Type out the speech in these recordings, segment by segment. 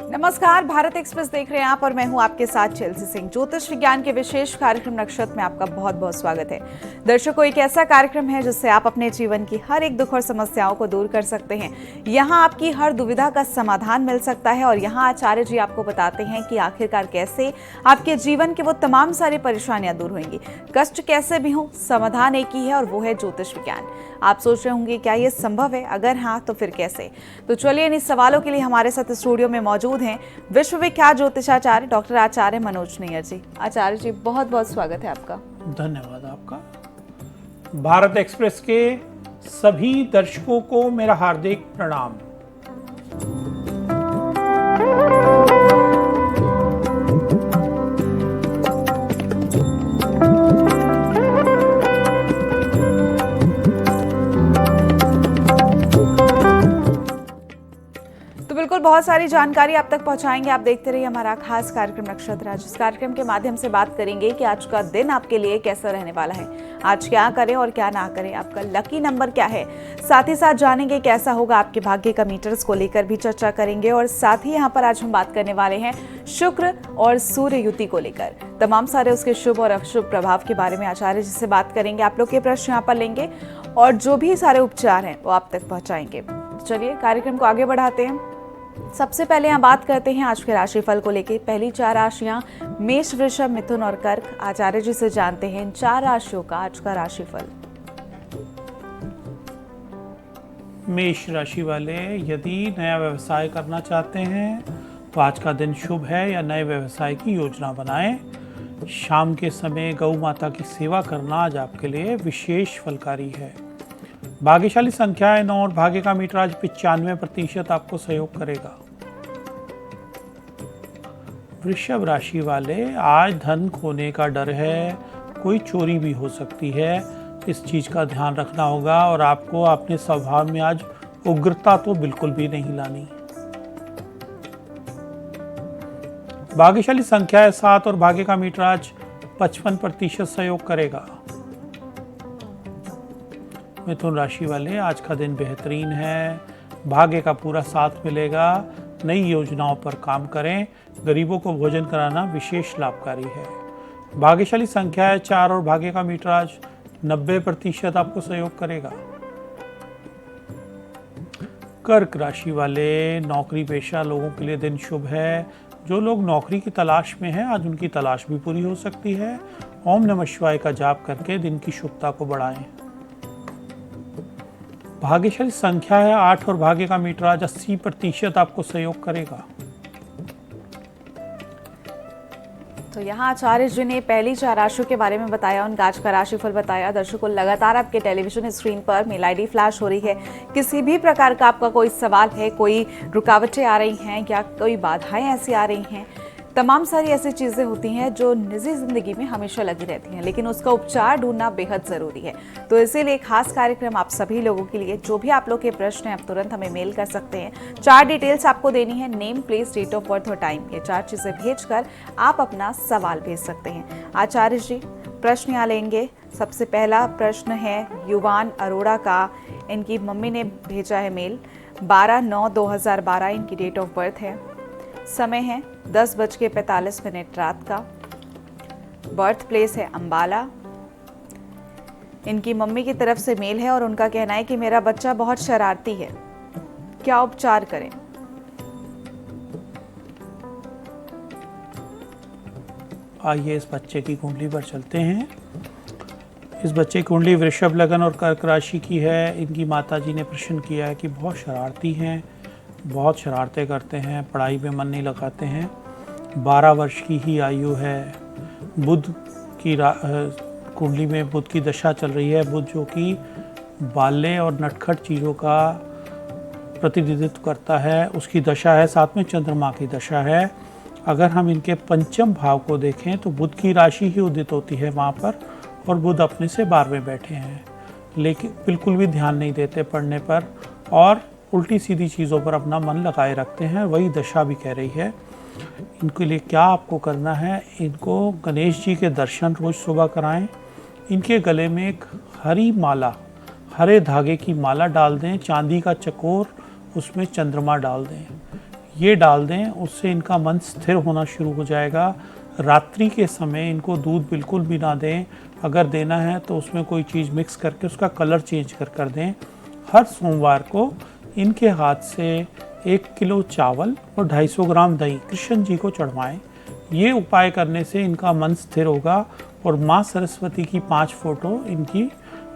नमस्कार, भारत एक्सप्रेस देख रहे हैं आप और मैं हूं आपके साथ चेल्सी सिंह। ज्योतिष विज्ञान के विशेष कार्यक्रम नक्षत्र में आपका बहुत बहुत स्वागत है। दर्शकों, एक ऐसा कार्यक्रम है जिससे आप अपने जीवन की हर एक दुख और समस्याओं को दूर कर सकते हैं। यहाँ आपकी हर दुविधा का समाधान मिल सकता है और यहाँ आचार्य जी आपको बताते हैं कि आखिरकार कैसे आपके जीवन के वो तमाम सारी परेशानियां दूर होंगी। कष्ट कैसे भी हो, समाधान एक ही है और वो है ज्योतिष विज्ञान। आप सोच रहे होंगे क्या ये संभव है? अगर हाँ तो फिर कैसे? तो चलिए इन सवालों के लिए हमारे साथ स्टूडियो में मौजूद हैं विश्वविख्यात ज्योतिषाचार्य डॉक्टर आचार्य मनोज नैयर जी। आचार्य जी, बहुत बहुत स्वागत है आपका। धन्यवाद आपका। भारत एक्सप्रेस के सभी दर्शकों को मेरा हार्दिक प्रणाम। बिल्कुल, बहुत सारी जानकारी आप तक पहुंचाएंगे। आप देखते रहिए हमारा खास कार्यक्रम नक्षत्र आज। इस कार्यक्रम के माध्यम से बात करेंगे कि आज का दिन आपके लिए कैसा रहने वाला है, आज क्या करें और क्या ना करें, आपका लकी नंबर क्या है। साथ ही साथ जानेंगे कैसा होगा आपके भाग्य का मीटर्स को लेकर भी चर्चा करेंगे। और साथ ही यहाँ पर आज हम बात करने वाले हैं शुक्र और सूर्य युति को लेकर, तमाम सारे उसके शुभ और अशुभ प्रभाव के बारे में आचार्य जी से बात करेंगे। आप लोग के प्रश्न यहाँ पर लेंगे और जो भी सारे उपचार हैं वो आप तक पहुँचाएंगे। चलिए कार्यक्रम को आगे बढ़ाते हैं। सबसे पहले यहाँ बात करते हैं आज के राशिफल को लेकर। पहली 4 राशियां मेष, वृषभ, मिथुन और कर्क। आचार्य जी से जानते हैं इन 4 राशियों का आज का राशिफल। मेष राशि वाले यदि नया व्यवसाय करना चाहते हैं तो आज का दिन शुभ है या नए व्यवसाय की योजना बनाएं। शाम के समय गौ माता की सेवा करना आज आपके लिए विशेष फलकारी है। भाग्यशाली संख्या है 9 और भाग्य का मीटर आज 95% आपको सहयोग करेगा। वृषभ राशि वाले आज धन खोने का डर है, कोई चोरी भी हो सकती है, इस चीज का ध्यान रखना होगा। और आपको अपने स्वभाव में आज उग्रता तो बिल्कुल भी नहीं लानी। भाग्यशाली संख्या है 7 और भाग्य का मीटर आज 55% सहयोग करेगा। मिथुन राशि वाले आज का दिन बेहतरीन है, भाग्य का पूरा साथ मिलेगा। नई योजनाओं पर काम करें, गरीबों को भोजन कराना विशेष लाभकारी है। भाग्यशाली संख्या है 4 और भाग्य का मीटर आज 90% आपको सहयोग करेगा। कर्क राशि वाले नौकरी पेशा लोगों के लिए दिन शुभ है। जो लोग नौकरी की तलाश में हैं आज उनकी तलाश भी पूरी हो सकती है। ओम नमः शिवाय का जाप करके दिन की शुभता को बढ़ाएं। भाग्यशाली संख्या है 8 और भाग्य का मीटर आज 80% आपको सहयोग करेगा। तो यहाँ आचार्य जी ने पहली 4 राशियों के बारे में बताया, उनका आज का राशिफल बताया। दर्शकों, लगातार आपके टेलीविजन स्क्रीन पर मेल आईडी फ्लैश हो रही है। किसी भी प्रकार का आपका कोई सवाल है, कोई रुकावटें आ रही हैं या कोई बाधाएं ऐसी आ रही हैं, तमाम सारी ऐसी चीज़ें होती हैं जो निजी ज़िंदगी में हमेशा लगी रहती हैं, लेकिन उसका उपचार ढूंढना बेहद ज़रूरी है। तो इसीलिए खास कार्यक्रम आप सभी लोगों के लिए। जो भी आप लोग के प्रश्न हैं आप तुरंत हमें मेल कर सकते हैं। 4 डिटेल्स आपको देनी है, name, place, date of birth और टाइम। ये 4 चीज़ें भेजकर आप अपना सवाल भेज सकते हैं। आचार्य जी, प्रश्न यहाँ लेंगे। सबसे पहला प्रश्न है युवान अरोड़ा का। इनकी मम्मी ने भेजा है मेल। 12/9/2012 इनकी डेट ऑफ बर्थ है। समय है 10:45 रात का। बर्थ प्लेस है अंबाला। इनकी मम्मी की तरफ से मेल है और उनका कहना है कि मेरा बच्चा बहुत शरारती है, क्या उपचार करें? आइए इस बच्चे की कुंडली पर चलते हैं। इस बच्चे की कुंडली वृषभ लगन और कर्क राशि की है। इनकी माताजी ने प्रश्न किया है कि बहुत शरारती हैं, बहुत शरारतें करते हैं, पढ़ाई में मन नहीं लगाते हैं। 12 वर्ष की ही आयु है। बुध की कुंडली में बुध की दशा चल रही है। बुध जो कि बाल्य और नटखट चीज़ों का प्रतिनिधित्व करता है, उसकी दशा है। साथ में चंद्रमा की दशा है। अगर हम इनके पंचम भाव को देखें तो बुध की राशि ही उदित होती है वहाँ पर, और बुध अपने से 12वें बैठे हैं, लेकिन बिल्कुल भी ध्यान नहीं देते पढ़ने पर। और उल्टी सीधी चीज़ों पर अपना मन लगाए रखते हैं, वही दशा भी कह रही है। इनके लिए क्या आपको करना है, इनको गणेश जी के दर्शन रोज़ सुबह कराएं। इनके गले में एक हरी माला, हरे धागे की माला डाल दें, चांदी का चकोर उसमें चंद्रमा डाल दें, ये डाल दें, उससे इनका मन स्थिर होना शुरू हो जाएगा। रात्रि के समय इनको दूध बिल्कुल भी ना दें, अगर देना है तो उसमें कोई चीज़ मिक्स करके उसका कलर चेंज कर दें। हर सोमवार को इनके हाथ से 1 किलो चावल और 250 ग्राम दही कृष्ण जी को चढ़वाएं। ये उपाय करने से इनका मन स्थिर होगा। और माँ सरस्वती की 5 फोटो इनकी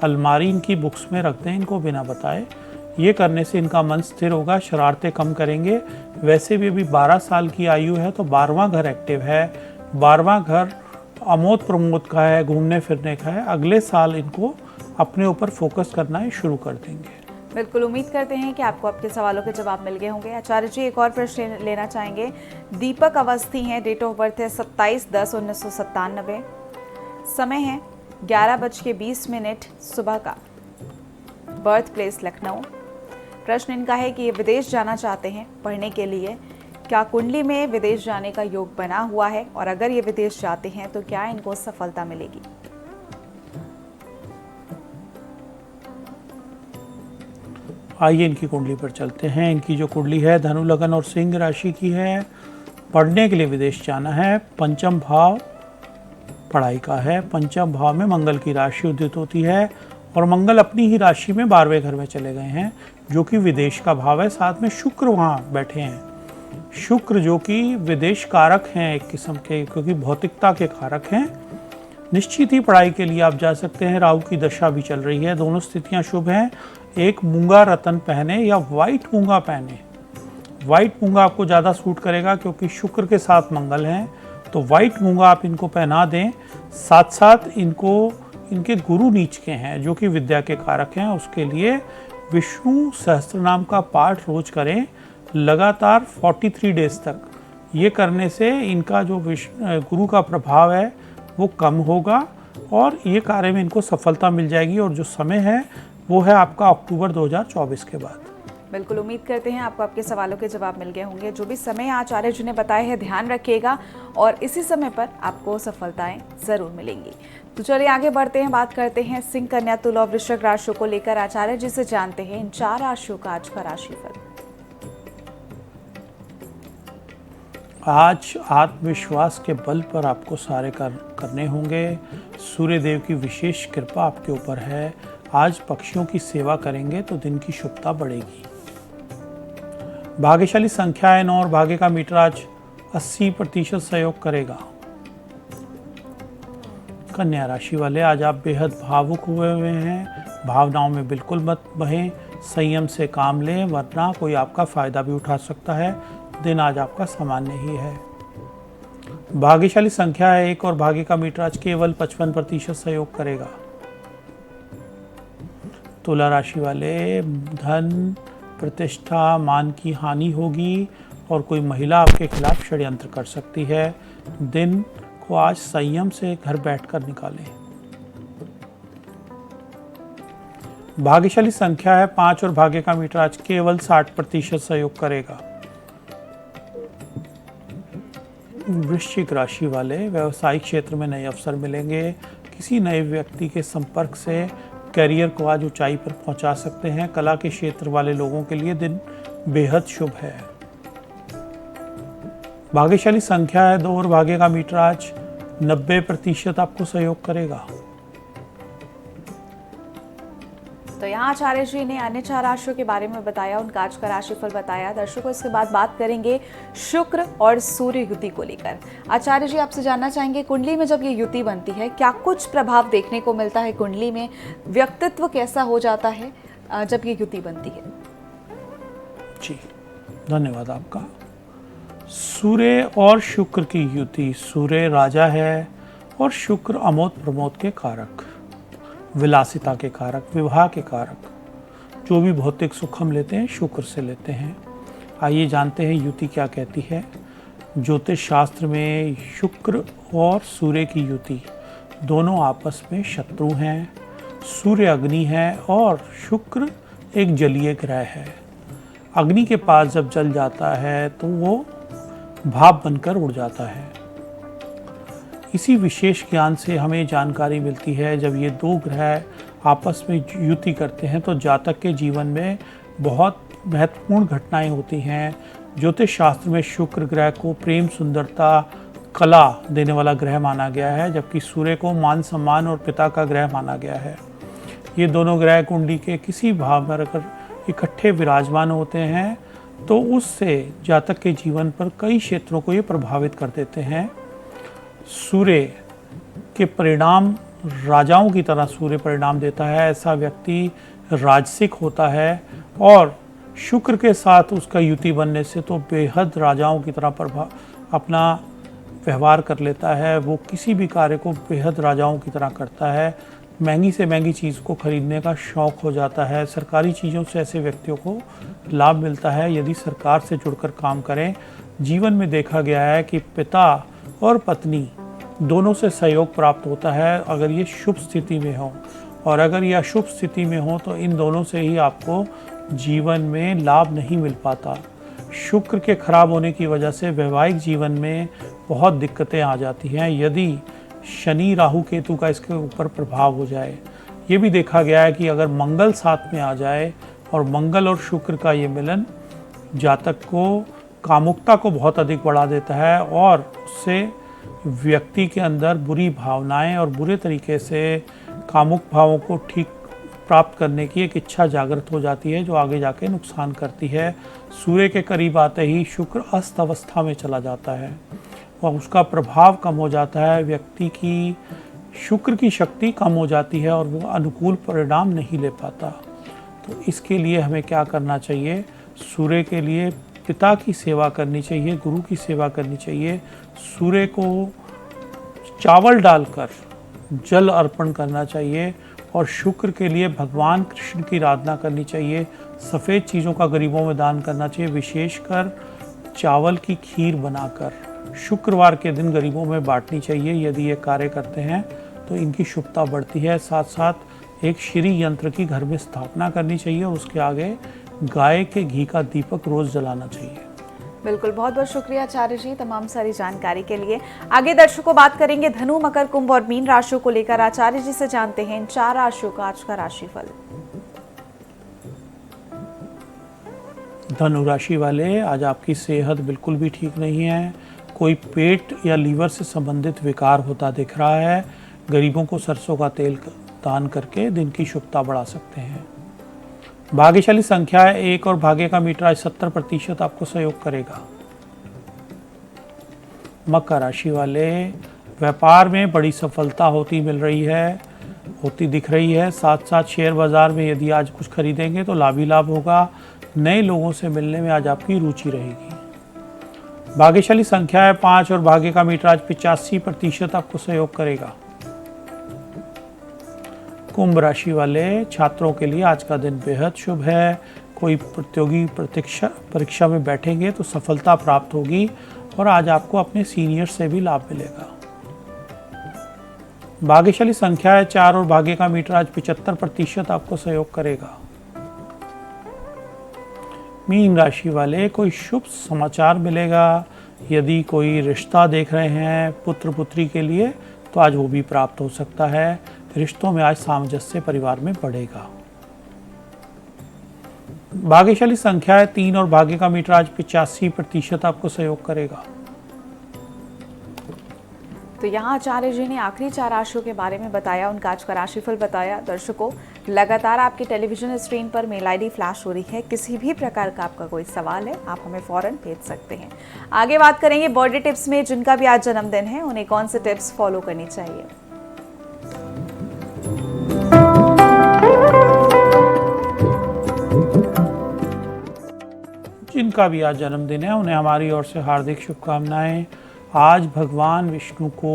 अलमारी, इनकी बुक्स में रख दें, इनको बिना बताए। ये करने से इनका मन स्थिर होगा, शरारतें कम करेंगे। वैसे भी अभी 12 साल की आयु है तो 12वां घर एक्टिव है, 12वां घर आमोद प्रमोद का है, घूमने फिरने का है। अगले साल इनको अपने ऊपर फोकस करना ही शुरू कर देंगे। बिल्कुल, उम्मीद करते हैं कि आपको आपके सवालों के जवाब मिल गए होंगे। आचार्य जी, एक और प्रश्न लेना चाहेंगे। दीपक अवस्थी हैं, डेट ऑफ बर्थ है 27/10/1997, समय है 11:20 सुबह का, बर्थ प्लेस लखनऊ। प्रश्न इनका है कि ये विदेश जाना चाहते हैं पढ़ने के लिए, क्या कुंडली में विदेश जाने का योग बना हुआ है, और अगर ये विदेश जाते हैं तो क्या इनको सफलता मिलेगी? आइए इनकी कुंडली पर चलते हैं। इनकी जो कुंडली है धनु लगन और सिंह राशि की है। पढ़ने के लिए विदेश जाना है। पंचम भाव पढ़ाई का है। पंचम भाव में मंगल की राशि उदित होती है और मंगल अपनी ही राशि में 12वें घर में चले गए हैं, जो कि विदेश का भाव है। साथ में शुक्र वहाँ बैठे हैं। शुक्र जो कि विदेश कारक हैं एक किस्म के, क्योंकि भौतिकता के कारक हैं। निश्चित ही पढ़ाई के लिए आप जा सकते हैं। राहु की दशा भी चल रही है, दोनों स्थितियां शुभ हैं। एक मूंगा रतन पहने या वाइट मूंगा पहने। वाइट मूंगा आपको ज़्यादा सूट करेगा क्योंकि शुक्र के साथ मंगल हैं, तो वाइट मूंगा आप इनको पहना दें। साथ साथ इनको इनके गुरु नीच के हैं जो कि विद्या के कारक हैं, उसके लिए विष्णु सहस्त्रनाम का पाठ रोज करें लगातार 43 डेज तक। ये करने से इनका जो गुरु का प्रभाव है वो कम होगा और ये कार्य में इनको सफलता मिल जाएगी। और जो समय है वो है आपका अक्टूबर 2024 के बाद। बिल्कुल, उम्मीद करते हैं आपको आपके सवालों के जवाब मिल गए होंगे। जो भी समय आचार्य जी ने बताए हैं ध्यान रखिएगा और इसी समय पर आपको सफलताएं जरूर मिलेंगी। तो चलिए आगे बढ़ते हैं, बात करते हैं सिंह, कन्या, तुला और वृश्चिक राशियों को लेकर। आचार्य जी से जानते हैं इन 4 राशियों का आज का राशिफल। आज आत्मविश्वास के बल पर आपको सारे करने होंगे। सूर्य देव की विशेष कृपा आपके ऊपर है। आज पक्षियों की सेवा करेंगे तो दिन की शुभता बढ़ेगी। भाग्यशाली संख्या है 9 और भाग्य का मीटर आज 80% सहयोग करेगा। कन्या राशि वाले, आज आप बेहद भावुक हुए हैं। भावनाओं में बिल्कुल मत बहें, संयम से काम लें वरना कोई आपका फायदा भी उठा सकता है। दिन आज आपका सामान्य ही है। भाग्यशाली संख्या है 1 और भाग्य का मीटर आज केवल 55% सहयोग करेगा। तुला राशि वाले, धन, प्रतिष्ठा, मान की हानि होगी और कोई महिला आपके खिलाफ षड्यंत्र कर सकती है। दिन को आज संयम से घर बैठकर निकालें। भाग्यशाली संख्या है 5 और भाग्य का मीटर आज केवल 60% सहयोग करेगा। वृश्चिक राशि वाले, व्यवसायिक क्षेत्र में नए अवसर मिलेंगे। किसी नए व्यक्ति के संपर्क से करियर को आज ऊंचाई पर पहुंचा सकते हैं। कला के क्षेत्र वाले लोगों के लिए दिन बेहद शुभ है। भाग्यशाली संख्या है 2 और भाग्य का मीटर आज 90% आपको सहयोग करेगा। तो यहाँ आचार्य जी ने अन्य 4 राशियों के बारे में बताया, उनका आज का राशिफल बताया। दर्शकों, इसके बाद बात करेंगे शुक्र और सूर्य युति को लेकर। आचार्य जी, आपसे जानना चाहेंगे कुंडली में जब ये युति बनती है क्या कुछ प्रभाव देखने को मिलता है कुंडली में? व्यक्तित्व कैसा हो जाता है जब ये युति बनती है? जी, धन्यवाद आपका। सूर्य और शुक्र की युति, सूर्य राजा है और शुक्र अमोद प्रमोद के कारक, विलासिता के कारक, विवाह के कारक। जो भी भौतिक सुख हम लेते हैं शुक्र से लेते हैं। आइए जानते हैं युति क्या कहती है। ज्योतिष शास्त्र में शुक्र और सूर्य की युति दोनों आपस में शत्रु हैं। सूर्य अग्नि है और शुक्र एक जलीय ग्रह है। अग्नि के पास जब जल जाता है तो वो भाप बनकर उड़ जाता है। इसी विशेष ज्ञान से हमें जानकारी मिलती है जब ये दो ग्रह आपस में युति करते हैं तो जातक के जीवन में बहुत महत्वपूर्ण घटनाएं होती हैं। ज्योतिष शास्त्र में शुक्र ग्रह को प्रेम, सुंदरता, कला देने वाला ग्रह माना गया है, जबकि सूर्य को मान सम्मान और पिता का ग्रह माना गया है। ये दोनों ग्रह कुंडली के किसी भाव में अगर इकट्ठे विराजमान होते हैं तो उससे जातक के जीवन पर कई क्षेत्रों को ये प्रभावित कर देते हैं। सूर्य के परिणाम राजाओं की तरह सूर्य परिणाम देता है। ऐसा व्यक्ति राजसिक होता है और शुक्र के साथ उसका युति बनने से तो बेहद राजाओं की तरह अपना व्यवहार कर लेता है। वो किसी भी कार्य को बेहद राजाओं की तरह करता है। महंगी से महंगी चीज़ को खरीदने का शौक़ हो जाता है। सरकारी चीज़ों से ऐसे व्यक्तियों को लाभ मिलता है यदि सरकार से जुड़कर काम करें। जीवन में देखा गया है कि पिता और पत्नी दोनों से सहयोग प्राप्त होता है अगर ये शुभ स्थिति में हो, और अगर यह अशुभ स्थिति में हो तो इन दोनों से ही आपको जीवन में लाभ नहीं मिल पाता। शुक्र के खराब होने की वजह से वैवाहिक जीवन में बहुत दिक्कतें आ जाती हैं यदि शनि, राहु, केतु का इसके ऊपर प्रभाव हो जाए। ये भी देखा गया है कि अगर मंगल साथ में आ जाए, और मंगल और शुक्र का ये मिलन जातक को कामुकता को बहुत अधिक बढ़ा देता है और उससे व्यक्ति के अंदर बुरी भावनाएं और बुरे तरीके से कामुक भावों को ठीक प्राप्त करने की एक इच्छा जागृत हो जाती है जो आगे जाके नुकसान करती है। सूर्य के करीब आते ही शुक्र अस्त अवस्था में चला जाता है और उसका प्रभाव कम हो जाता है। व्यक्ति की शुक्र की शक्ति कम हो जाती है और वो अनुकूल परिणाम नहीं ले पाता। तो इसके लिए हमें क्या करना चाहिए? सूर्य के लिए पिता की सेवा करनी चाहिए, गुरु की सेवा करनी चाहिए। सूर्य को चावल डालकर जल अर्पण करना चाहिए और शुक्र के लिए भगवान कृष्ण की आराधना करनी चाहिए। सफ़ेद चीज़ों का गरीबों में दान करना चाहिए, विशेषकर चावल की खीर बनाकर शुक्रवार के दिन गरीबों में बांटनी चाहिए। यदि ये कार्य करते हैं तो इनकी शुभता बढ़ती है। साथ साथ एक श्री यंत्र की घर में स्थापना करनी चाहिए और उसके आगे गाय के घी का दीपक रोज़ जलाना चाहिए। बिल्कुल, बहुत बहुत शुक्रिया आचार्य जी तमाम सारी जानकारी के लिए। आगे दर्शकों बात करेंगे धनु, मकर, कुंभ और मीन राशियों को लेकर। आचार्य जी से जानते हैं इन 4 राशियों का आज का राशिफल। धनु राशि वाले, आज आपकी सेहत बिल्कुल भी ठीक नहीं है। कोई पेट या लीवर से संबंधित विकार होता दिख रहा है। गरीबों को सरसों का तेल दान करके दिन की शुभता बढ़ा सकते हैं। भाग्यशाली संख्या है 1 और भाग्य का मीटर आज 70% आपको सहयोग करेगा। मकर राशि वाले, व्यापार में बड़ी सफलता होती दिख रही है। साथ साथ शेयर बाजार में यदि आज कुछ खरीदेंगे तो लाभ ही लाभ होगा। नए लोगों से मिलने में आज आपकी रुचि रहेगी। भाग्यशाली संख्या है 5 और भाग्य का मीटर आज 85% आपको सहयोग करेगा। कुंभ राशि वाले छात्रों के लिए आज का दिन बेहद शुभ है। कोई प्रतियोगी परीक्षा में बैठेंगे तो सफलता प्राप्त होगी और आज आपको अपने सीनियर से भी लाभ मिलेगा। भाग्यशाली संख्या है 4 और भाग्य का मीटर आज 75% आपको सहयोग करेगा। मीन राशि वाले, कोई शुभ समाचार मिलेगा। यदि कोई रिश्ता देख रहे हैं पुत्र पुत्री के लिए तो आज वो भी प्राप्त हो सकता है। रिश्तों में आज सामंजस्य परिवार में बढ़ेगा। भाग्यशाली संख्या है 3 और भाग्य का मीटर आज 85% आपको सहयोग करेगा। तो यहाँ आचार्य जी ने आखिरी 4 राशियों के बारे में बताया, उनका आज का राशिफल बताया। दर्शकों, लगातार आपके टेलीविजन स्क्रीन पर मेल आईडी फ्लैश हो रही है। किसी भी प्रकार का आपका कोई सवाल है आप हमें फौरन भेज सकते हैं। आगे बात करेंगे बर्थडे टिप्स में। जिनका भी आज जन्मदिन है उन्हें कौन से टिप्स फॉलो करनी चाहिए। जिनका भी आज जन्मदिन है उन्हें हमारी ओर से हार्दिक शुभकामनाएं। आज भगवान विष्णु को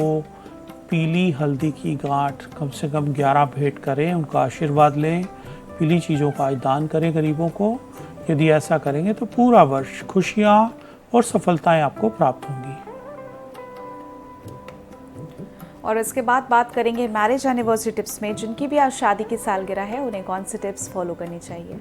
पीली हल्दी की गांठ कम से कम 11 भेंट करें, उनका आशीर्वाद लें। पीली चीज़ों का आज दान करें गरीबों को। यदि ऐसा करेंगे तो पूरा वर्ष खुशियाँ और सफलताएं आपको प्राप्त होंगी। और इसके बाद बात करेंगे मैरिज एनिवर्सरी टिप्स में। जिनकी भी आज शादी की सालगिरह है उन्हें कौन से टिप्स फॉलो करनी चाहिए।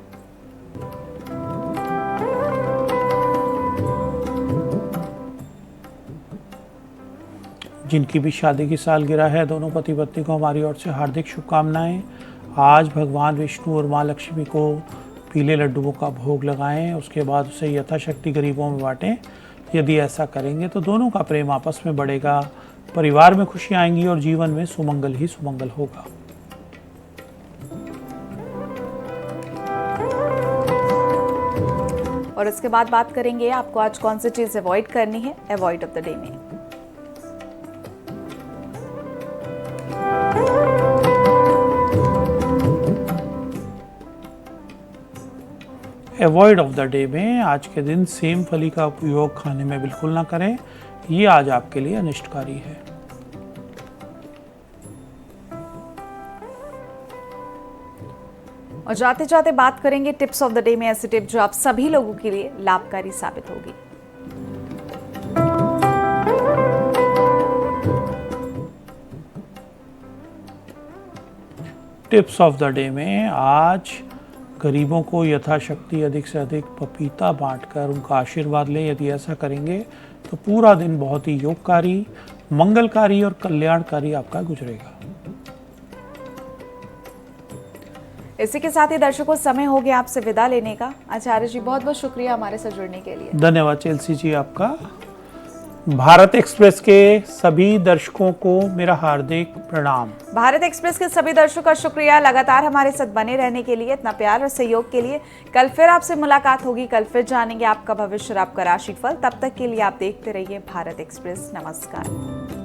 जिनकी भी शादी की सालगिरह है, दोनों पति पत्नी को हमारी ओर से हार्दिक शुभकामनाएं। आज भगवान विष्णु और माँ लक्ष्मी को पीले लड्डुओं का भोग लगाएं, उसके बाद उसे यथाशक्ति गरीबों में बांटें। यदि ऐसा करेंगे तो दोनों का प्रेम आपस में बढ़ेगा, परिवार में खुशियां आएंगी और जीवन में सुमंगल ही सुमंगल होगा। और इसके बाद बात करेंगे आपको आज कौन सी चीज अवॉइड करनी है अवॉइड ऑफ द डे में। अवॉइड ऑफ द डे में आज के दिन सेम फली का उपयोग खाने में बिल्कुल ना करें, ये आज आपके लिए अनिष्टकारी है। और जाते जाते बात करेंगे टिप्स ऑफ द डे में, ऐसी टिप जो आप सभी लोगों के लिए लाभकारी साबित होगी। टिप्स ऑफ द डे में आज गरीबों को यथाशक्ति अधिक से अधिक पपीता बांटकर उनका आशीर्वाद लें। यदि ऐसा करेंगे तो पूरा दिन बहुत ही योगकारी, मंगलकारी और कल्याणकारी आपका गुजरेगा। इसी के साथ ही दर्शकों समय हो गया आपसे विदा लेने का। आचार्य जी बहुत बहुत शुक्रिया हमारे साथ जुड़ने के लिए। धन्यवाद चेल्सी जी आपका। भारत एक्सप्रेस के सभी दर्शकों को मेरा हार्दिक प्रणाम। भारत एक्सप्रेस के सभी दर्शकों का शुक्रिया लगातार हमारे साथ बने रहने के लिए, इतना प्यार और सहयोग के लिए। कल फिर आपसे मुलाकात होगी, कल फिर जानेंगे आपका भविष्य और आपका राशिफल। तब तक के लिए आप देखते रहिए भारत एक्सप्रेस। नमस्कार।